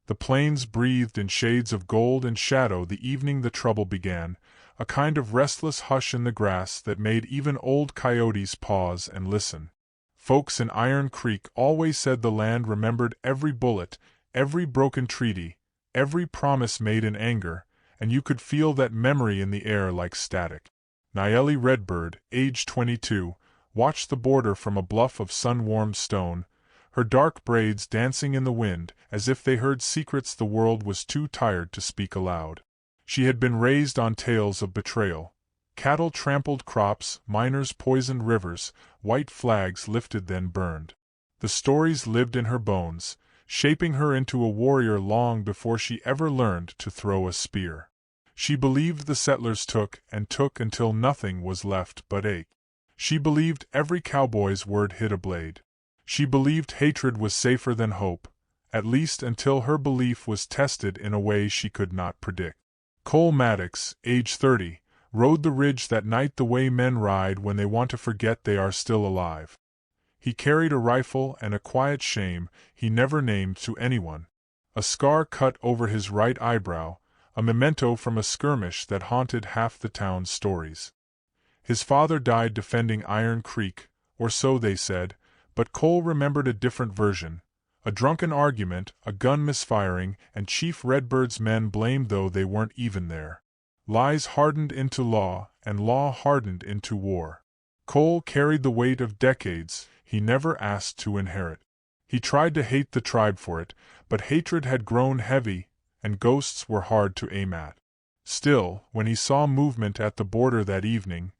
The plains breathed in shades of gold and shadow the evening the trouble began, a kind of restless hush in the grass that made even old coyotes pause and listen. Folks in Iron Creek always said the land remembered every bullet, every broken treaty, every promise made in anger, and you could feel that memory in the air like static. Nayeli Redbird, age 22, watched the border from a bluff of sun-warmed stone, her dark braids dancing in the wind as if they heard secrets the world was too tired to speak aloud. She had been raised on tales of betrayal. Cattle trampled crops, miners poisoned rivers, white flags lifted then burned. The stories lived in her bones, shaping her into a warrior long before she ever learned to throw a spear. She believed the settlers took until nothing was left but ache. She believed every cowboy's word hit a blade. She believed hatred was safer than hope, at least until her belief was tested in a way she could not predict. Cole Maddox, age 30, rode the ridge that night the way men ride when they want to forget they are still alive. He carried a rifle and a quiet shame he never named to anyone. A scar cut over his right eyebrow, a memento from a skirmish that haunted half the town's stories. His father died defending Iron Creek, or so they said, but Cole remembered a different version. A drunken argument, a gun misfiring, and Chief Redbird's men blamed though they weren't even there. Lies hardened into law, and law hardened into war. Cole carried the weight of decades he never asked to inherit. He tried to hate the tribe for it, but hatred had grown heavy, and ghosts were hard to aim at. Still, when he saw movement at the border that evening,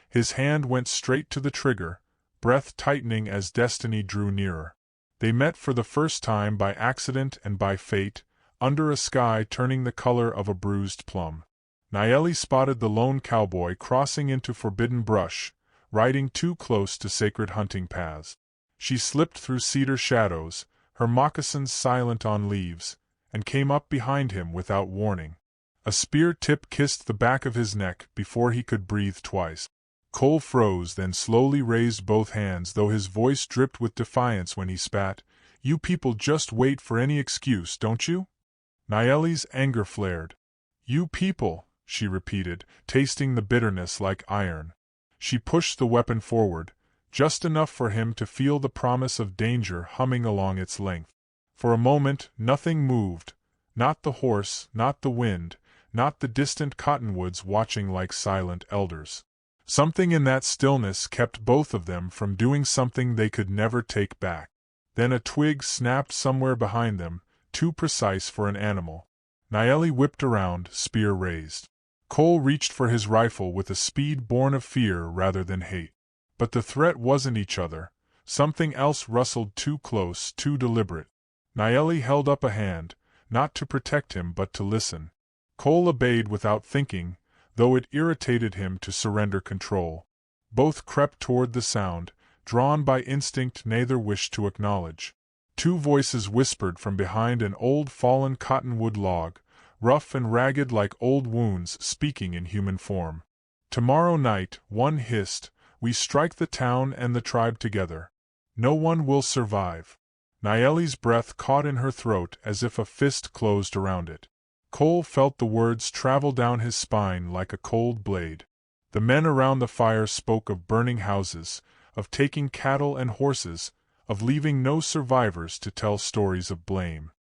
his hand went straight to the trigger, breath tightening as destiny drew nearer. They met for the first time by accident and by fate, under a sky turning the color of a bruised plum. Nayeli spotted the lone cowboy crossing into forbidden brush, riding too close to sacred hunting paths. She slipped through cedar shadows, her moccasins silent on leaves, and came up behind him without warning. A spear tip kissed the back of his neck before he could breathe twice. Cole froze, then slowly raised both hands, though his voice dripped with defiance when he spat. "You people just wait for any excuse, don't you?" Nayeli's anger flared. "You people," she repeated, tasting the bitterness like iron. She pushed the weapon forward, just enough for him to feel the promise of danger humming along its length. For a moment, nothing moved. Not the horse, not the wind, not the distant cottonwoods watching like silent elders. Something in that stillness kept both of them from doing something they could never take back. Then a twig snapped somewhere behind them, too precise for an animal. Nayeli whipped around, spear raised. Cole reached for his rifle with a speed born of fear rather than hate. But the threat wasn't each other. Something else rustled too close, too deliberate. Nayeli held up a hand, not to protect him but to listen. Cole obeyed without thinking, though it irritated him to surrender control. Both crept toward the sound, drawn by instinct neither wished to acknowledge. Two voices whispered from behind an old fallen cottonwood log, rough and ragged like old wounds speaking in human form. "Tomorrow night," one hissed, "we strike the town and the tribe together. No one will survive." Nayeli's breath caught in her throat as if a fist closed around it. Cole felt the words travel down his spine like a cold blade. The men around the fire spoke of burning houses, of taking cattle and horses, of leaving no survivors to tell stories of blame.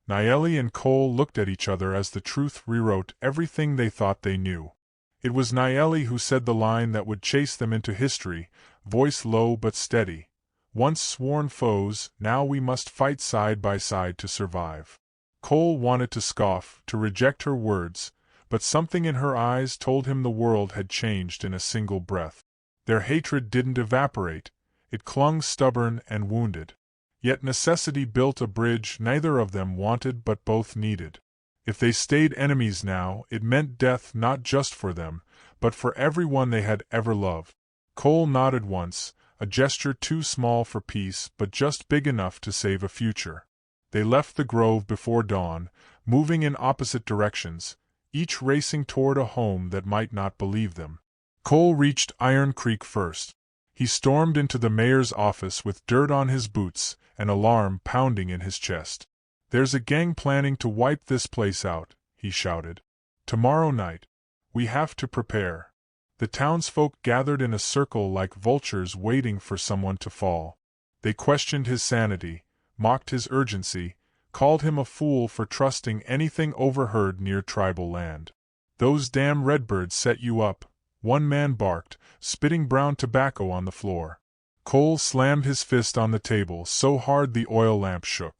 Nayeli and Cole looked at each other as the truth rewrote everything they thought they knew. It was Nayeli who said the line that would chase them into history, voice low but steady. "Once sworn foes, now we must fight side by side to survive." Cole wanted to scoff, to reject her words, but something in her eyes told him the world had changed in a single breath. Their hatred didn't evaporate, it clung stubborn and wounded. Yet necessity built a bridge neither of them wanted but both needed. If they stayed enemies now, it meant death not just for them, but for everyone they had ever loved. Cole nodded once, a gesture too small for peace but just big enough to save a future. They left the grove before dawn, moving in opposite directions, each racing toward a home that might not believe them. Cole reached Iron Creek first. He stormed into the mayor's office with dirt on his boots and alarm pounding in his chest. "There's a gang planning to wipe this place out," he shouted. "Tomorrow night. We have to prepare." The townsfolk gathered in a circle like vultures waiting for someone to fall. They questioned his sanity, mocked his urgency, called him a fool for trusting anything overheard near tribal land. "Those damn redbirds set you up," one man barked, spitting brown tobacco on the floor. Cole slammed his fist on the table so hard the oil lamp shook.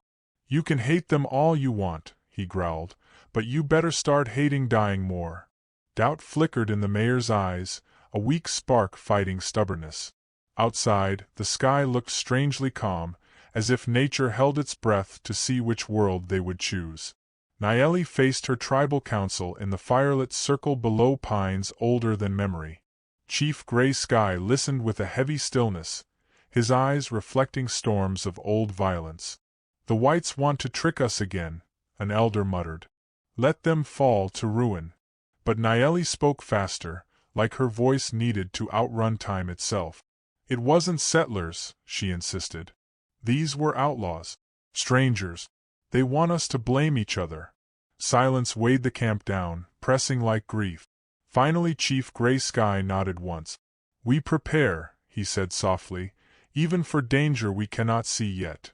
"You can hate them all you want," he growled, "but you better start hating dying more." Doubt flickered in the mayor's eyes, a weak spark fighting stubbornness. Outside, the sky looked strangely calm, as if nature held its breath to see which world they would choose. Nayeli faced her tribal council in the firelit circle below pines older than memory. Chief Gray Sky listened with a heavy stillness, his eyes reflecting storms of old violence. "The whites want to trick us again," an elder muttered. "Let them fall to ruin." But Nayeli spoke faster, like her voice needed to outrun time itself. "It wasn't settlers," she insisted. "These were outlaws. Strangers. They want us to blame each other." Silence weighed the camp down, pressing like grief. Finally Chief Gray Sky nodded once. "We prepare," he said softly, "even for danger we cannot see yet."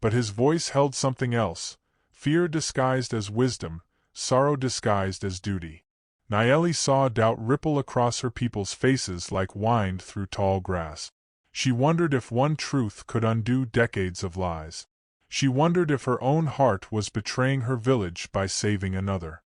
But his voice held something else, fear disguised as wisdom, sorrow disguised as duty. Nayeli saw doubt ripple across her people's faces like wind through tall grass. She wondered if one truth could undo decades of lies. She wondered if her own heart was betraying her village by saving another.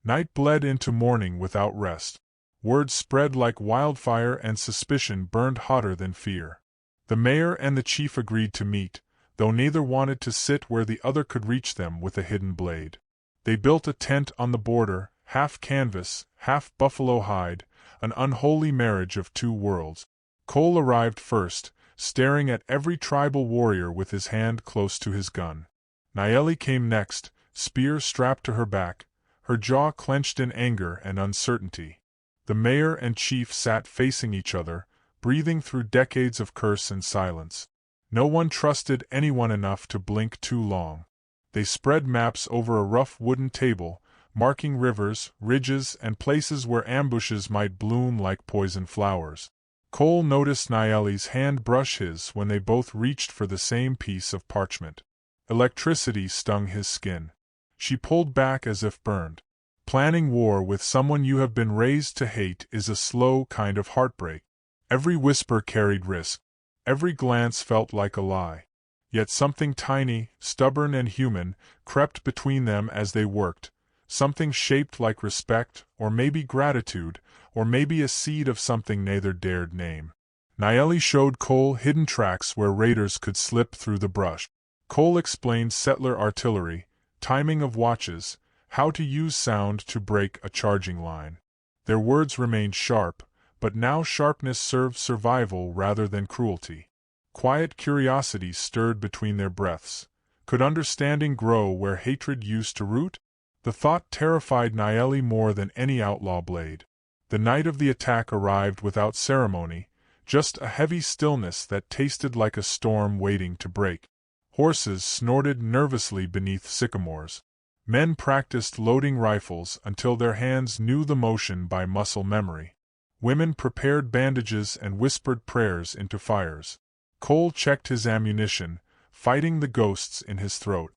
Night bled into morning without rest. Words spread like wildfire and suspicion burned hotter than fear. The mayor and the chief agreed to meet, though neither wanted to sit where the other could reach them with a hidden blade. They built a tent on the border, half canvas, half buffalo hide, an unholy marriage of two worlds. Cole arrived first, staring at every tribal warrior with his hand close to his gun. Nayeli came next, spear strapped to her back, her jaw clenched in anger and uncertainty. The mayor and chief sat facing each other, breathing through decades of curse and silence. No one trusted anyone enough to blink too long. They spread maps over a rough wooden table, marking rivers, ridges, and places where ambushes might bloom like poison flowers. Cole noticed Nayeli's hand brush his when they both reached for the same piece of parchment. Electricity stung his skin. She pulled back as if burned. Planning war with someone you have been raised to hate is a slow kind of heartbreak. Every whisper carried risk. Every glance felt like a lie. Yet something tiny, stubborn and human, crept between them as they worked, something shaped like respect, or maybe gratitude, or maybe a seed of something neither dared name. Nayeli showed Cole hidden tracks where raiders could slip through the brush. Cole explained settler artillery, timing of watches, how to use sound to break a charging line. Their words remained sharp, but now sharpness served survival rather than cruelty. Quiet curiosity stirred between their breaths. Could understanding grow where hatred used to root? The thought terrified Nayeli more than any outlaw blade. The night of the attack arrived without ceremony, just a heavy stillness that tasted like a storm waiting to break. Horses snorted nervously beneath sycamores. Men practiced loading rifles until their hands knew the motion by muscle memory. Women prepared bandages and whispered prayers into fires. Cole checked his ammunition, fighting the ghosts in his throat.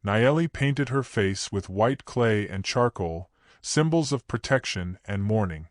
Nayeli painted her face with white clay and charcoal, symbols of protection and mourning.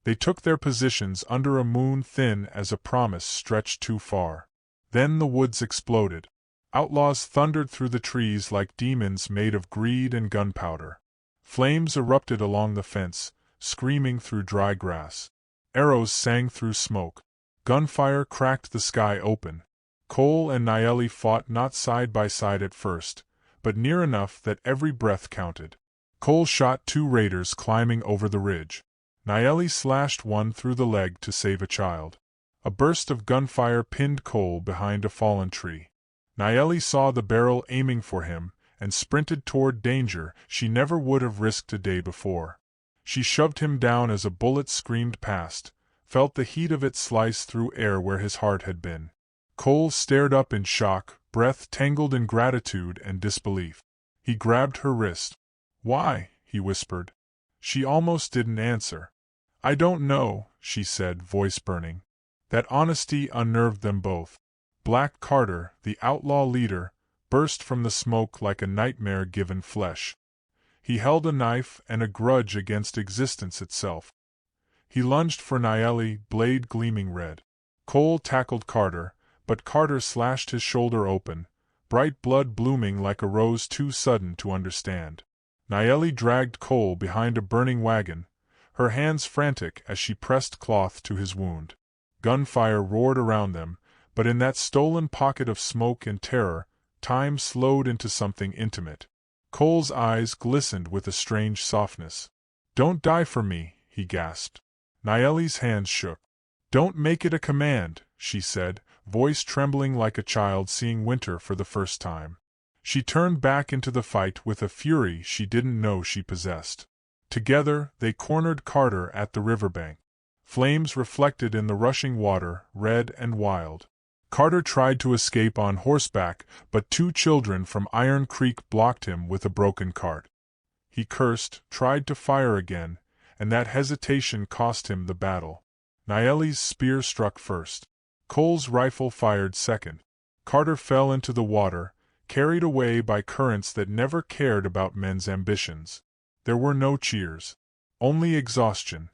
They took their positions under a moon thin as a promise stretched too far. Then the woods exploded. Outlaws thundered through the trees like demons made of greed and gunpowder. Flames erupted along the fence, screaming through dry grass. Arrows sang through smoke. Gunfire cracked the sky open. Cole and Nayeli fought not side by side at first, but near enough that every breath counted. Cole shot two raiders climbing over the ridge. Nayeli slashed one through the leg to save a child. A burst of gunfire pinned Cole behind a fallen tree. Nayeli saw the barrel aiming for him, and sprinted toward danger she never would have risked a day before. She shoved him down as a bullet screamed past, felt the heat of it slice through air where his heart had been. Cole stared up in shock, breath tangled in gratitude and disbelief. He grabbed her wrist. "Why?" he whispered. She almost didn't answer. "I don't know," she said, voice burning. That honesty unnerved them both. Black Carter, the outlaw leader, burst from the smoke like a nightmare given flesh. He held a knife and a grudge against existence itself. He lunged for Nayeli, blade gleaming red. Cole tackled Carter, but Carter slashed his shoulder open, bright blood blooming like a rose too sudden to understand. Nayeli dragged Cole behind a burning wagon, her hands frantic as she pressed cloth to his wound. Gunfire roared around them, but in that stolen pocket of smoke and terror, time slowed into something intimate. Cole's eyes glistened with a strange softness. "Don't die for me," he gasped. Nayeli's hands shook. "Don't make it a command," she said, voice trembling like a child seeing winter for the first time. She turned back into the fight with a fury she didn't know she possessed. Together, they cornered Carter at the riverbank. Flames reflected in the rushing water, red and wild. Carter tried to escape on horseback, but 2 children from Iron Creek blocked him with a broken cart. He cursed, tried to fire again, and that hesitation cost him the battle. Nayeli's spear struck first. Cole's rifle fired second. Carter fell into the water, carried away by currents that never cared about men's ambitions. There were no cheers. Only exhaustion.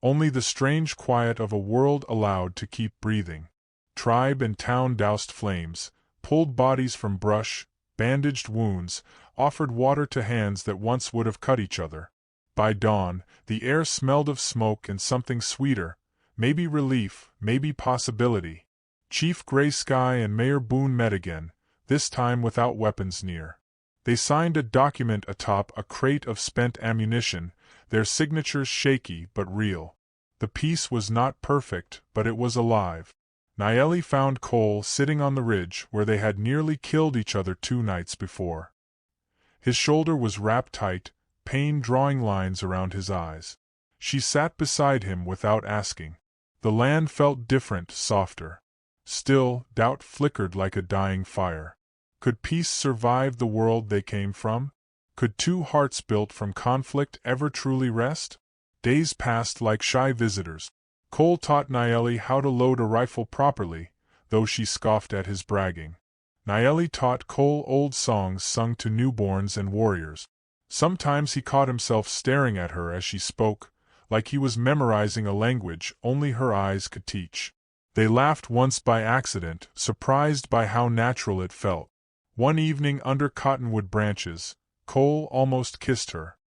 Only the strange quiet of a world allowed to keep breathing. Tribe and town doused flames, pulled bodies from brush, bandaged wounds, offered water to hands that once would have cut each other. By dawn, the air smelled of smoke and something sweeter, maybe relief, maybe possibility. Chief Gray Sky and Mayor Boone met again, this time without weapons near. They signed a document atop a crate of spent ammunition, their signatures shaky but real. The peace was not perfect, but it was alive. Nayeli found Cole sitting on the ridge where they had nearly killed each other 2 nights before. His shoulder was wrapped tight, pain drawing lines around his eyes. She sat beside him without asking. The land felt different, softer. Still, doubt flickered like a dying fire. Could peace survive the world they came from? Could 2 hearts built from conflict ever truly rest? Days passed like shy visitors. Cole taught Nayeli how to load a rifle properly, though she scoffed at his bragging. Nayeli taught Cole old songs sung to newborns and warriors. Sometimes he caught himself staring at her as she spoke, like he was memorizing a language only her eyes could teach. They laughed once by accident, surprised by how natural it felt. One evening under cottonwood branches, Cole almost kissed her.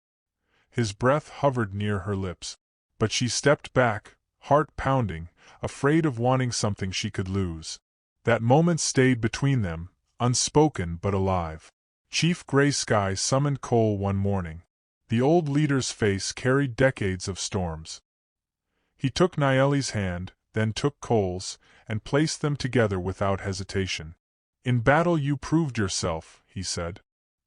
His breath hovered near her lips. But she stepped back, heart pounding, afraid of wanting something she could lose. That moment stayed between them, unspoken but alive. Chief Gray Sky summoned Cole one morning. The old leader's face carried decades of storms. He took Nayeli's hand, then took Cole's, and placed them together without hesitation. "In battle you proved yourself," he said.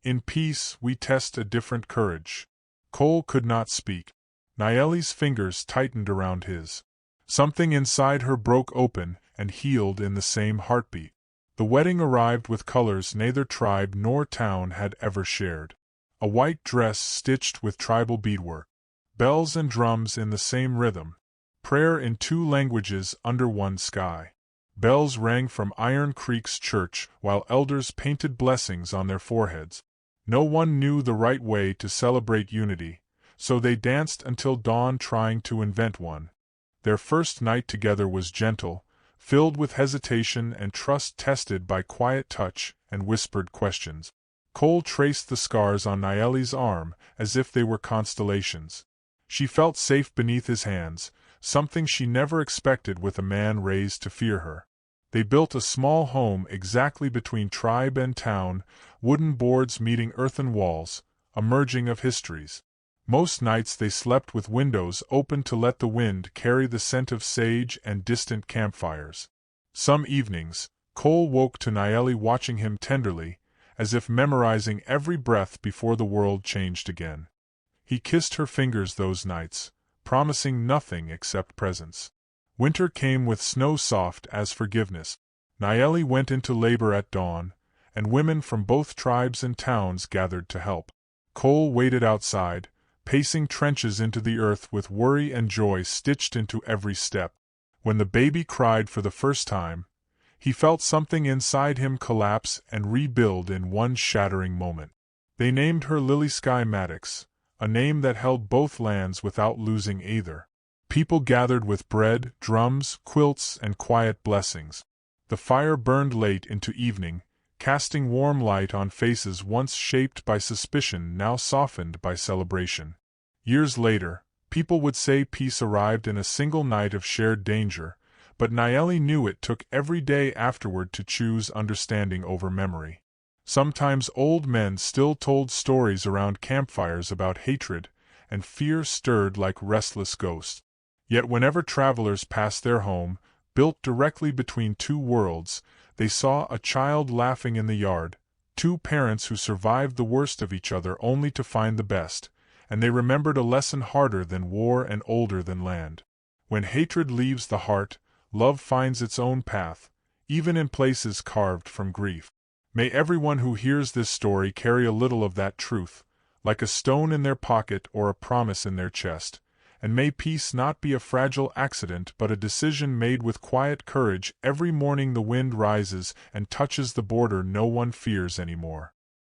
"In peace we test a different courage." Cole could not speak. Nayeli's fingers tightened around his. Something inside her broke open and healed in the same heartbeat. The wedding arrived with colors neither tribe nor town had ever shared. A white dress stitched with tribal beadwork. Bells and drums in the same rhythm. Prayer in 2 languages under one sky. Bells rang from Iron Creek's church while elders painted blessings on their foreheads. No one knew the right way to celebrate unity, so they danced until dawn trying to invent one. Their first night together was gentle, filled with hesitation and trust tested by quiet touch and whispered questions. Cole traced the scars on Nayeli's arm as if they were constellations. She felt safe beneath his hands, something she never expected with a man raised to fear her. They built a small home exactly between tribe and town, wooden boards meeting earthen walls, a merging of histories. Most nights they slept with windows open to let the wind carry the scent of sage and distant campfires. Some evenings, Cole woke to Nayeli watching him tenderly, as if memorizing every breath before the world changed again. He kissed her fingers those nights, promising nothing except presence. Winter came with snow soft as forgiveness. Nayeli went into labor at dawn, and women from both tribes and towns gathered to help. Cole waited outside, pacing trenches into the earth with worry and joy stitched into every step. When the baby cried for the first time, he felt something inside him collapse and rebuild in one shattering moment. They named her Lily Sky Maddox, a name that held both lands without losing either. People gathered with bread, drums, quilts, and quiet blessings. The fire burned late into evening, casting warm light on faces once shaped by suspicion now softened by celebration. Years later, people would say peace arrived in a single night of shared danger, but Nayeli knew it took every day afterward to choose understanding over memory. Sometimes old men still told stories around campfires about hatred, and fear stirred like restless ghosts. Yet whenever travelers passed their home, built directly between two worlds, they saw a child laughing in the yard, two parents who survived the worst of each other only to find the best, and they remembered a lesson harder than war and older than land. When hatred leaves the heart, love finds its own path, even in places carved from grief. May everyone who hears this story carry a little of that truth, like a stone in their pocket or a promise in their chest, and may peace not be a fragile accident but a decision made with quiet courage every morning the wind rises and touches the border no one fears anymore.